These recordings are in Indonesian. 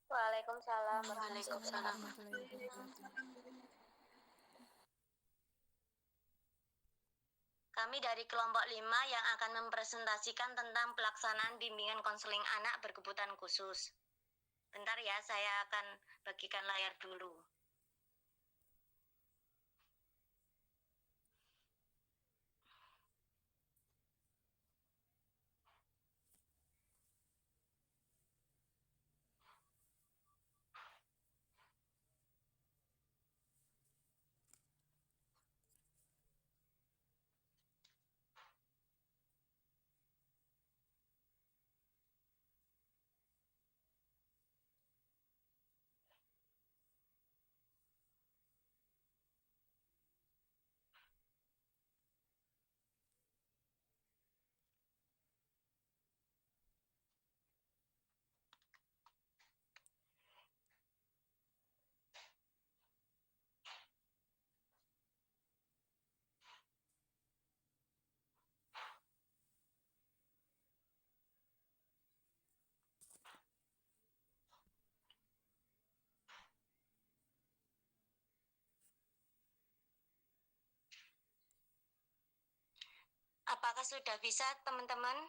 Waalaikumsalam warahmatullahi Waalaikumsalam wabarakatuh. warahmatullahi wabarakatuh. Kami dari kelompok 5 yang akan mempresentasikan tentang pelaksanaan bimbingan konseling anak berkebutuhan khusus. Bentar ya, saya akan bagikan layar dulu. Apakah sudah bisa, teman-teman?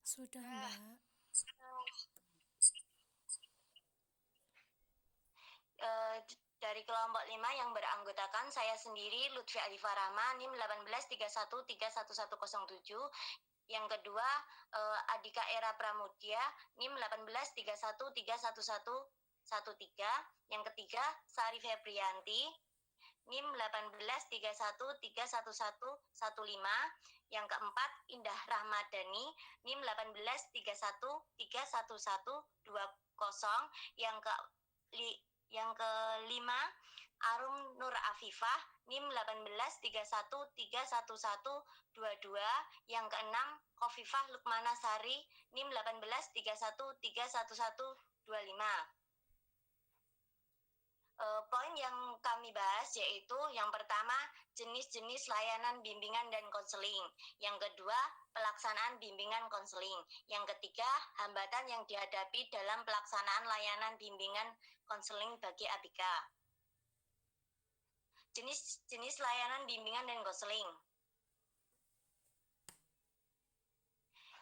Sudah, Mbak. Dari kelompok 5 yang beranggotakan saya sendiri Lutfi Alifa Rahma NIM 1831311107. Yang kedua Adika Era Pramudia NIM 1831311113. Yang ketiga Sari Febrianti NIM 1831311115. Yang keempat Indah Rahmadani NIM 1831311120. Yang kelima Arum Nur Afifah NIM 1831311122. Yang keenam Khofifah Lukmana Sari NIM 1831311125. Poin yang kami bahas yaitu yang pertama jenis-jenis layanan bimbingan dan konseling, yang kedua pelaksanaan bimbingan konseling, yang ketiga hambatan yang dihadapi dalam pelaksanaan layanan bimbingan konseling bagi ABK. Jenis layanan bimbingan dan konseling.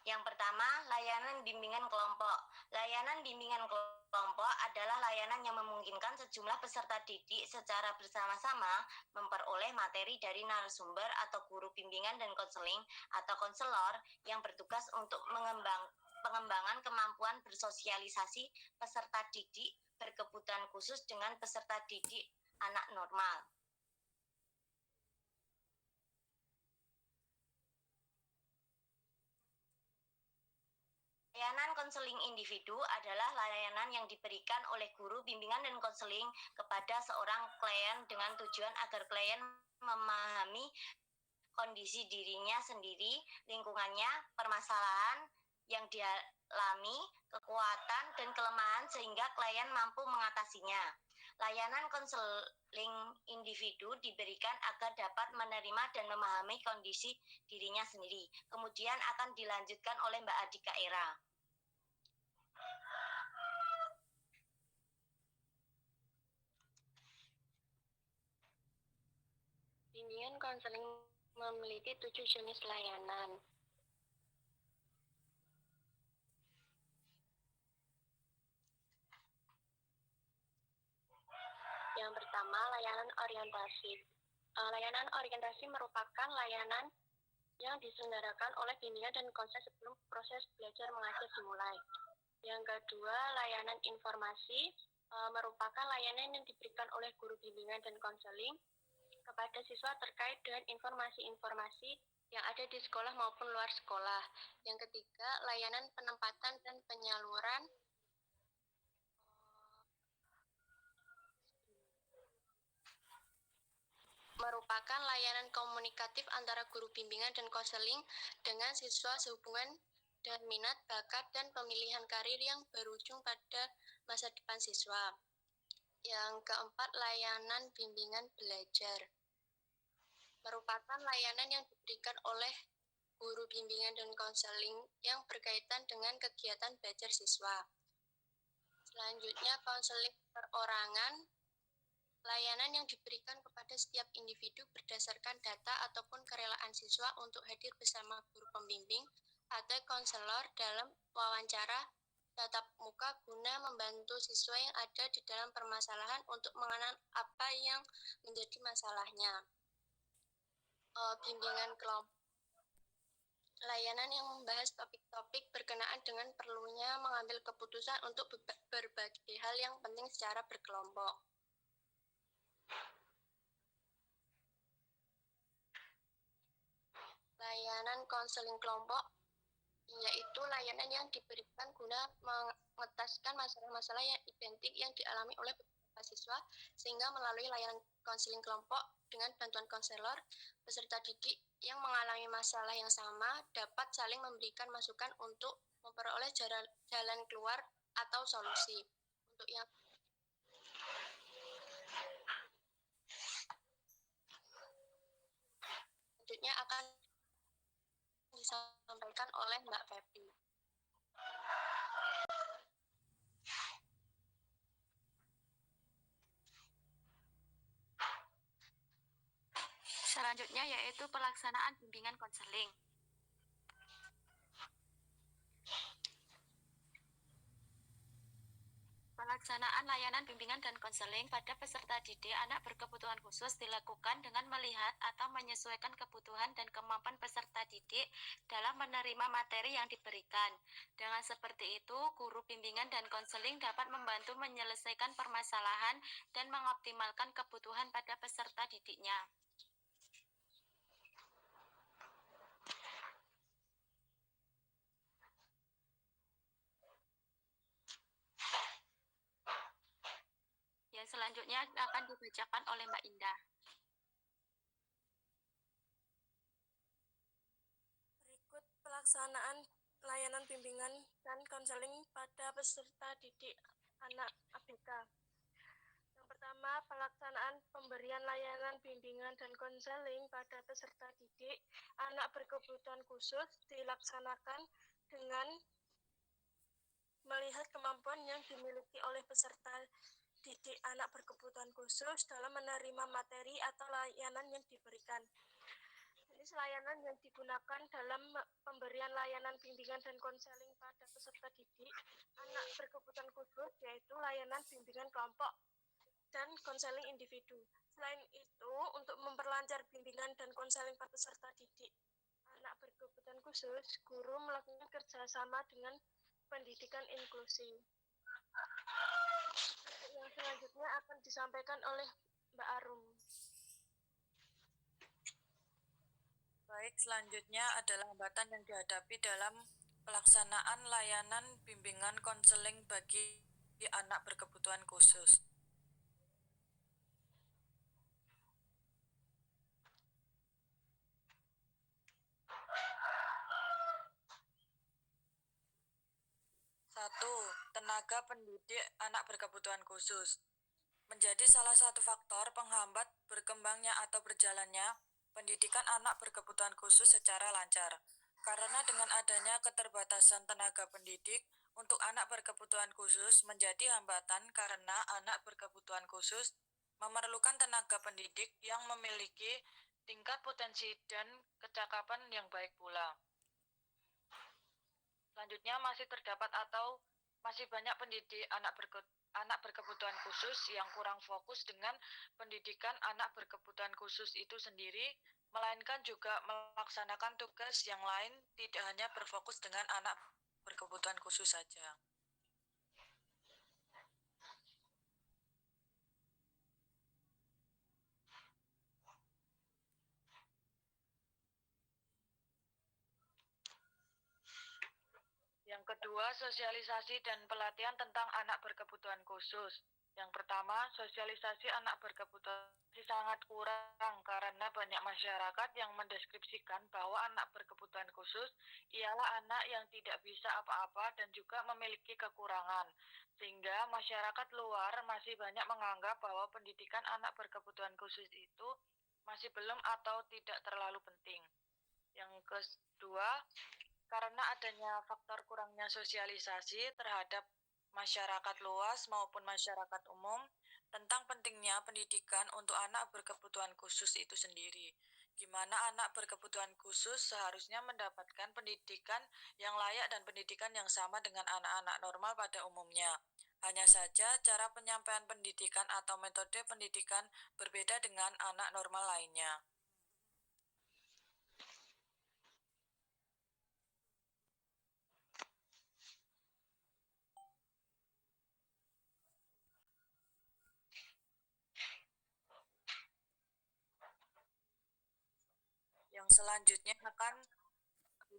Yang pertama, layanan bimbingan kelompok. Layanan bimbingan kelompok adalah layanan yang memungkinkan sejumlah peserta didik secara bersama-sama memperoleh materi dari narasumber atau guru bimbingan dan konseling atau konselor yang bertugas untuk pengembangan kemampuan bersosialisasi peserta didik berkebutuhan khusus dengan peserta didik anak normal. Layanan konseling individu adalah layanan yang diberikan oleh guru bimbingan dan konseling kepada seorang klien dengan tujuan agar klien memahami kondisi dirinya sendiri, lingkungannya, permasalahan yang dialami, kekuatan dan kelemahan sehingga klien mampu mengatasinya. Layanan konseling individu diberikan agar dapat menerima dan memahami kondisi dirinya sendiri. Kemudian akan dilanjutkan oleh Mbak Adika Era. Bimbingan konseling memiliki 7 jenis layanan. Yang pertama, layanan orientasi. Layanan orientasi merupakan layanan yang diselenggarakan oleh bimbingan dan konseling sebelum proses belajar mengajar dimulai. Yang kedua, layanan informasi merupakan layanan yang diberikan oleh guru bimbingan dan konseling kepada siswa terkait dengan informasi-informasi yang ada di sekolah maupun luar sekolah. Yang ketiga, layanan penempatan dan penyaluran merupakan layanan komunikatif antara guru bimbingan dan konseling dengan siswa sehubungan dengan minat, bakat, dan pemilihan karir yang berujung pada masa depan siswa. Yang keempat, layanan bimbingan belajar merupakan layanan yang diberikan oleh guru bimbingan dan konseling yang berkaitan dengan kegiatan belajar siswa. Selanjutnya, konseling perorangan, layanan yang diberikan kepada setiap individu berdasarkan data ataupun kerelaan siswa untuk hadir bersama guru pembimbing atau konselor dalam wawancara tatap muka guna membantu siswa yang ada di dalam permasalahan untuk mengenal apa yang menjadi masalahnya. Bimbingan kelompok, layanan yang membahas topik-topik berkenaan dengan perlunya mengambil keputusan untuk berbagai hal yang penting secara berkelompok. Layanan konseling kelompok yaitu layanan yang diberikan guna mengetaskan masalah-masalah yang identik yang dialami oleh beberapa siswa, sehingga melalui layanan konseling kelompok dengan bantuan konselor, peserta didik yang mengalami masalah yang sama dapat saling memberikan masukan untuk memperoleh jalan keluar atau solusi. Untuk yang selanjutnya akan disampaikan oleh Mbak Febri. Selanjutnya yaitu pelaksanaan bimbingan konseling. Pelaksanaan layanan bimbingan dan konseling pada peserta didik anak berkebutuhan khusus dilakukan dengan melihat atau menyesuaikan kebutuhan dan kemampuan peserta didik dalam menerima materi yang diberikan. Dengan seperti itu, guru bimbingan dan konseling dapat membantu menyelesaikan permasalahan dan mengoptimalkan kebutuhan pada peserta didiknya. Yang selanjutnya akan dibacakan oleh Mbak Indah. Berikut pelaksanaan layanan bimbingan dan konseling pada peserta didik anak ABK. Yang pertama, pelaksanaan pemberian layanan bimbingan dan konseling pada peserta didik anak berkebutuhan khusus dilaksanakan dengan melihat kemampuan yang dimiliki oleh peserta didik anak berkebutuhan khusus dalam menerima materi atau layanan yang diberikan. Jenis layanan yang digunakan dalam pemberian layanan bimbingan dan konseling pada peserta didik anak berkebutuhan khusus yaitu layanan bimbingan kelompok dan konseling individu. Selain itu, untuk memperlancar bimbingan dan konseling pada peserta didik anak berkebutuhan khusus, guru melakukan kerjasama dengan pendidikan inklusi. Yang selanjutnya akan disampaikan oleh Mbak Arum. Baik, selanjutnya adalah hambatan yang dihadapi dalam pelaksanaan layanan bimbingan konseling bagi anak berkebutuhan khusus. Satu, tenaga pendidik anak berkebutuhan khusus menjadi salah satu faktor penghambat berkembangnya atau berjalannya pendidikan anak berkebutuhan khusus secara lancar. Karena dengan adanya keterbatasan tenaga pendidik untuk anak berkebutuhan khusus menjadi hambatan karena anak berkebutuhan khusus memerlukan tenaga pendidik yang memiliki tingkat potensi dan kecakapan yang baik pula. Selanjutnya masih terdapat atau masih banyak pendidik anak berkebutuhan khusus yang kurang fokus dengan pendidikan anak berkebutuhan khusus itu sendiri, melainkan juga melaksanakan tugas yang lain, tidak hanya berfokus dengan anak berkebutuhan khusus saja. Yang kedua, sosialisasi dan pelatihan tentang anak berkebutuhan khusus. Yang pertama, sosialisasi anak berkebutuhan sangat kurang karena banyak masyarakat yang mendeskripsikan bahwa anak berkebutuhan khusus ialah anak yang tidak bisa apa-apa dan juga memiliki kekurangan. Sehingga masyarakat luar masih banyak menganggap bahwa pendidikan anak berkebutuhan khusus itu masih belum atau tidak terlalu penting. Yang kedua, karena adanya faktor kurangnya sosialisasi terhadap masyarakat luas maupun masyarakat umum tentang pentingnya pendidikan untuk anak berkebutuhan khusus itu sendiri. Gimana anak berkebutuhan khusus seharusnya mendapatkan pendidikan yang layak dan pendidikan yang sama dengan anak-anak normal pada umumnya. Hanya saja cara penyampaian pendidikan atau metode pendidikan berbeda dengan anak normal lainnya. Yang selanjutnya akan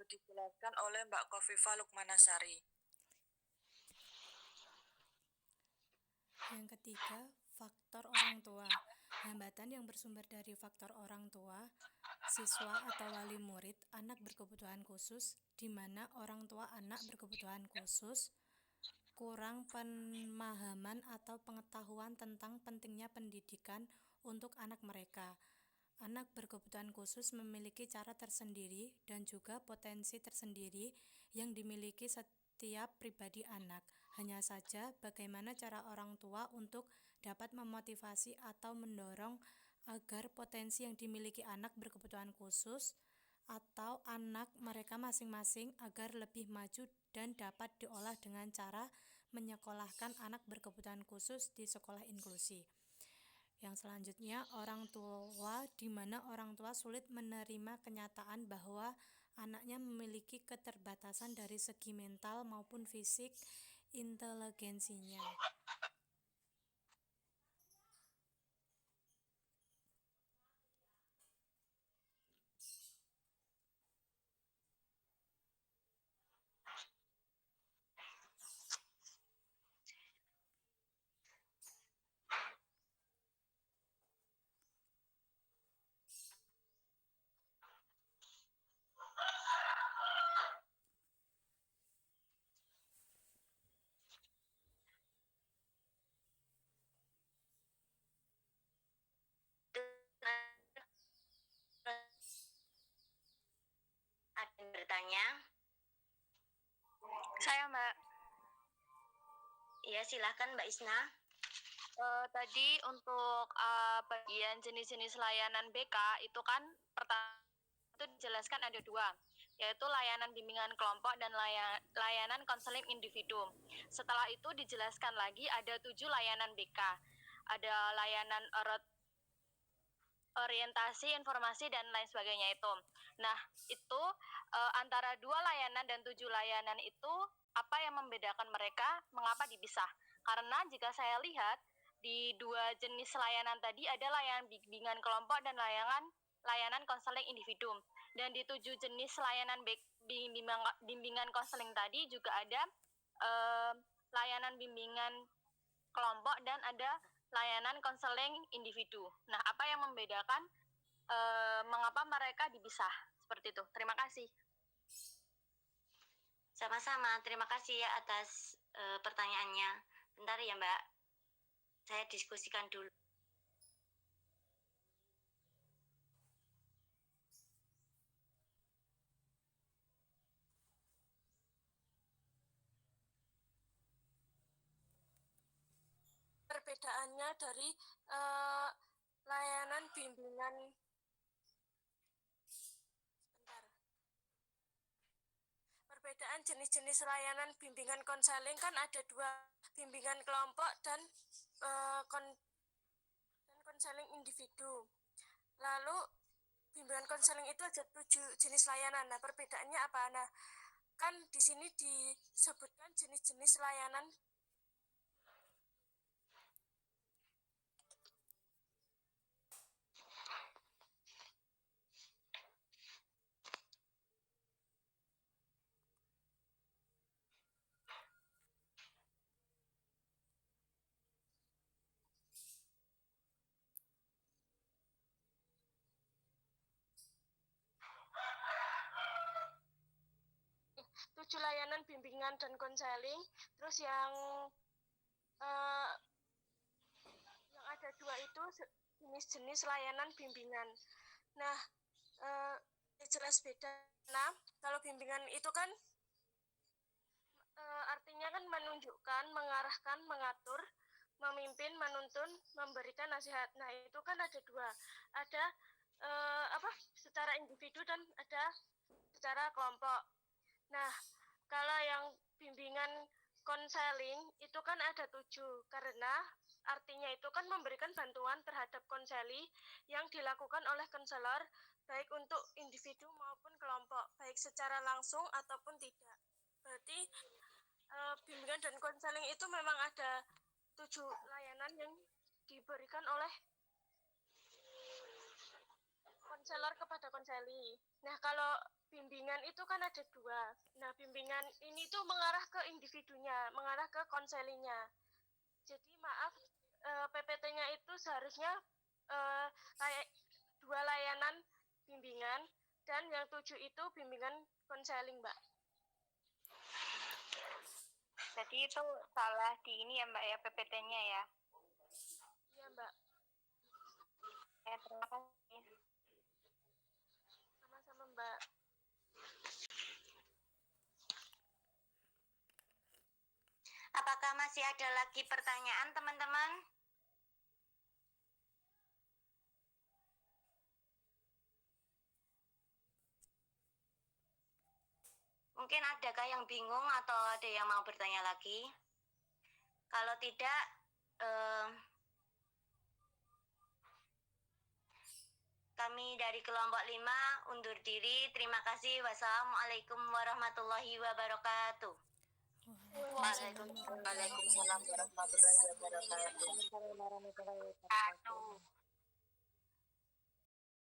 dijelaskan oleh Mbak Kofifa Lukmanasari. Yang ketiga, faktor orang tua. Hambatan yang bersumber dari faktor orang tua, siswa atau wali murid, anak berkebutuhan khusus, di mana orang tua anak berkebutuhan khusus kurang pemahaman atau pengetahuan tentang pentingnya pendidikan untuk anak mereka. Anak berkebutuhan khusus memiliki cara tersendiri dan juga potensi tersendiri yang dimiliki setiap pribadi anak. Hanya saja bagaimana cara orang tua untuk dapat memotivasi atau mendorong agar potensi yang dimiliki anak berkebutuhan khusus atau anak mereka masing-masing agar lebih maju dan dapat diolah dengan cara menyekolahkan anak berkebutuhan khusus di sekolah inklusi. Yang selanjutnya, orang tua, di mana orang tua sulit menerima kenyataan bahwa anaknya memiliki keterbatasan dari segi mental maupun fisik inteligensinya. Ada yang bertanya? Saya Mbak. Ya, silakan Mbak Isna. Tadi untuk bagian jenis-jenis layanan BK itu kan pertama itu dijelaskan ada dua, yaitu layanan bimbingan kelompok dan layanan konseling individu. Setelah itu dijelaskan lagi ada 7 layanan BK. Ada layanan orientasi, informasi, dan lain sebagainya itu. Nah, itu antara 2 layanan dan 7 layanan itu apa yang membedakan mereka, mengapa dipisah? Karena jika saya lihat di 2 jenis layanan tadi ada layanan bimbingan kelompok dan layanan konseling individu. Dan di 7 jenis layanan bimbingan konseling tadi juga ada layanan bimbingan kelompok dan ada layanan konseling individu. Nah, apa yang membedakan mengapa mereka dipisah? Seperti itu. Terima kasih. Sama-sama, terima kasih ya atas pertanyaannya. Bentar ya Mbak, saya diskusikan dulu. Perbedaannya dari layanan bimbingan perbedaan jenis-jenis layanan bimbingan konseling kan ada 2, bimbingan kelompok dan konseling individu. Lalu bimbingan konseling itu ada 7 jenis layanan. Nah, perbedaannya apa? Nah, kan di sini disebutkan jenis-jenis layanan layanan bimbingan dan konseling. Terus yang ada 2 itu jenis-jenis layanan bimbingan. Nah, jelas beda. Nah, kalau bimbingan itu kan artinya kan menunjukkan, mengarahkan, mengatur, memimpin, menuntun, memberikan nasihat. Nah, itu kan ada dua. Ada secara individu dan ada secara kelompok. Nah, kalau yang bimbingan konseling itu kan ada 7, karena artinya itu kan memberikan bantuan terhadap konseli yang dilakukan oleh konselor baik untuk individu maupun kelompok, baik secara langsung ataupun tidak. Berarti bimbingan dan konseling itu memang ada 7 layanan yang diberikan oleh konselor kepada konseli. Nah, kalau bimbingan itu kan ada 2. Nah, bimbingan ini tuh mengarah ke individunya, mengarah ke konselinya. Jadi maaf, PPT-nya itu seharusnya 2 layanan bimbingan dan yang 7 itu bimbingan konseling, Mbak. Jadi itu salah di ini ya Mbak ya, PPT-nya ya. Iya, Mbak. Terima kasih. Sama-sama, Mbak. Apakah masih ada lagi pertanyaan teman-teman? Mungkin adakah yang bingung atau ada yang mau bertanya lagi? Kalau tidak, kami dari kelompok 5 undur diri. Terima kasih. Wassalamualaikum warahmatullahi wabarakatuh. Waalaikumsalam warahmatullahi wabarakatuh. Waalaikumsalam warahmatullahi wabarakatuh.